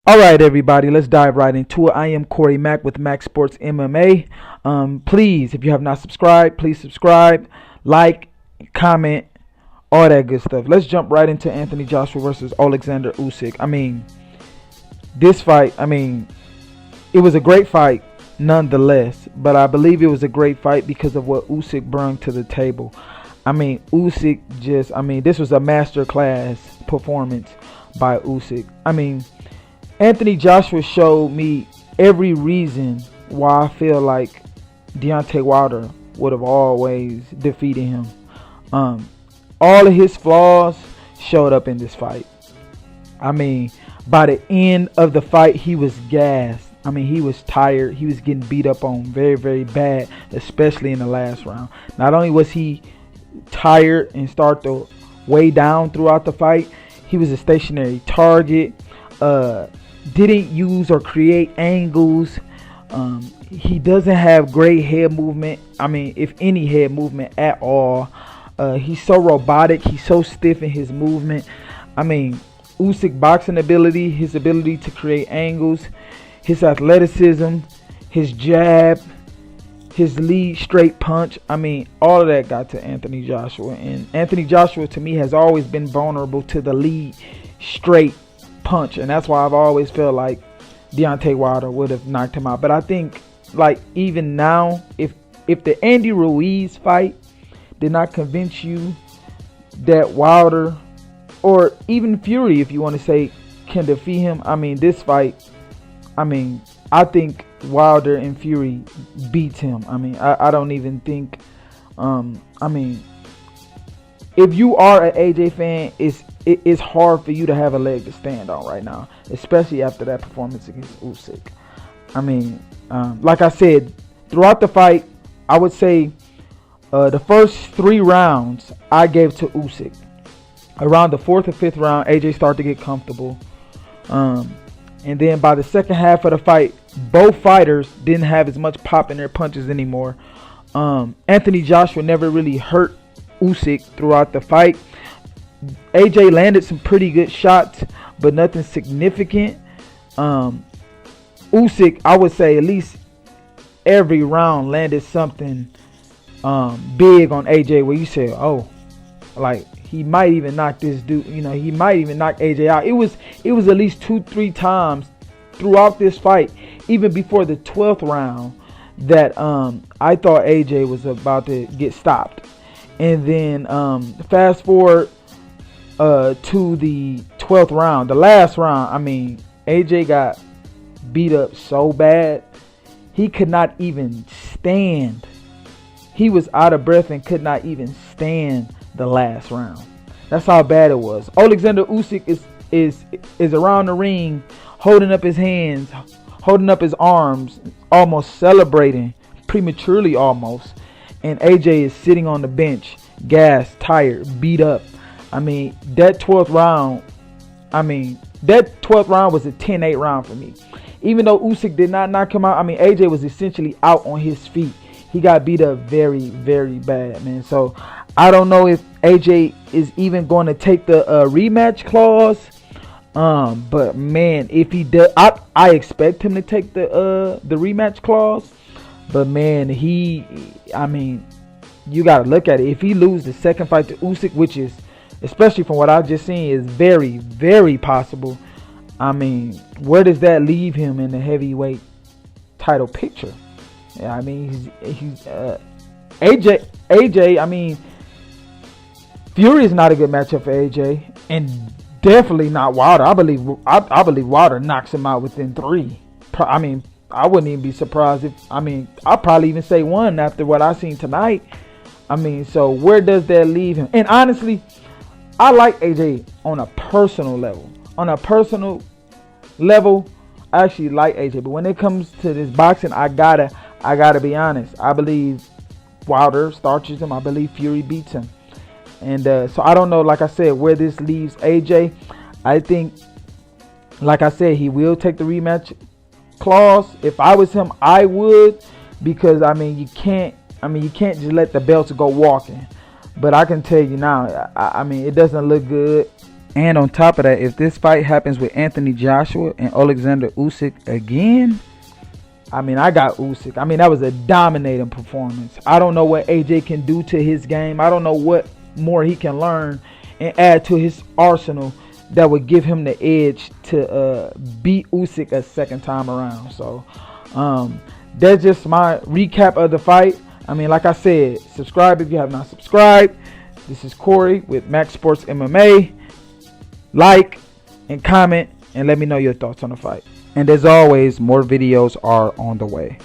All right, everybody, let's dive right into it. I am Corey Mack with Mac Sports MMA. Please, if you have not subscribed, please subscribe, like, comment, all that good stuff. Let's jump right into Anthony Joshua versus Alexander Usyk. This fight, it was a great fight nonetheless, but I believe it was a great fight because of what Usyk brought to the table. Usyk this was a masterclass performance by Usyk. Anthony Joshua showed me every reason why I feel like Deontay Wilder would have always defeated him. All of his flaws showed up in this fight. By the end of the fight, he was gassed. He was tired. He was getting beat up on very, very bad, especially in the last round. Not only was he tired and start to weigh down throughout the fight, he was a stationary target. Didn't use or create angles. He doesn't have great head movement. If any head movement at all. He's so robotic. He's so stiff in his movement. Usyk boxing ability, his ability to create angles, his athleticism, his jab, his lead straight punch. All of that got to Anthony Joshua. And Anthony Joshua, to me, has always been vulnerable to the lead straight punch, and that's why I've always felt like Deontay Wilder would have knocked him out. But I think, like, even now, if the Andy Ruiz fight did not convince you that Wilder, or even Fury, if you want to say, can defeat him, this fight, I think Wilder and Fury beats him. I don't even think, if you are an AJ fan, it's hard for you to have a leg to stand on right now, especially after that performance against Usyk. Like I said, throughout the fight, I would say the first 3 rounds I gave to Usyk. Around the 4th or 5th round, AJ started to get comfortable. And then by the second half of the fight, both fighters didn't have as much pop in their punches anymore. Anthony Joshua never really hurt Usyk throughout the fight. AJ landed some pretty good shots, but nothing significant. Usyk, I would say, at least every round landed something big on AJ, where you say, oh, like, he might even knock this dude, he might even knock AJ out. It was at least 2-3 times throughout this fight, even before the 12th round, that I thought AJ was about to get stopped. And then fast forward to the 12th round, the last round. AJ got beat up so bad he could not even stand. He was out of breath and could not even stand the last round. That's how bad it was. Alexander Usyk is around the ring, holding up his hands, holding up his arms, almost celebrating, prematurely almost. And AJ is sitting on the bench, gassed, tired, beat up. That 12th round was a 10-8 round for me. Even though Usyk did not knock him out, AJ was essentially out on his feet. He got beat up very, very bad, man. So I don't know if AJ is even going to take the rematch clause. But man, if he does, I expect him to take the rematch clause. But man, you got to look at it. If he loses the second fight to Usyk, which is, especially from what I've just seen, is very, very possible. Where does that leave him in the heavyweight title picture? Yeah, he's AJ. Fury is not a good matchup for AJ, and definitely not Wilder. I believe Wilder knocks him out within 3. I wouldn't even be surprised if, I'll probably even say 1 after what I've seen tonight. So where does that leave him? And honestly, I like AJ on a personal level. I actually like AJ. But when it comes to this boxing, I gotta be honest. I believe Wilder starches him. I believe Fury beats him. And so I don't know, like I said, where this leaves AJ. I think, like I said, he will take the rematch clause. If I was him, I would, because you can't just let the belts go walking. But I can tell you now, it doesn't look good. And on top of that, if this fight happens with Anthony Joshua and Alexander Usyk again, I mean, I got Usyk. I mean, that was a dominating performance. I don't know what AJ can do to his game. I don't know what more he can learn and add to his arsenal that would give him the edge to beat Usyk a second time around. So that's just my recap of the fight. I mean, like I said, subscribe if you have not subscribed. This is Corey with Max Sports MMA. Like and comment and let me know your thoughts on the fight. And as always, more videos are on the way.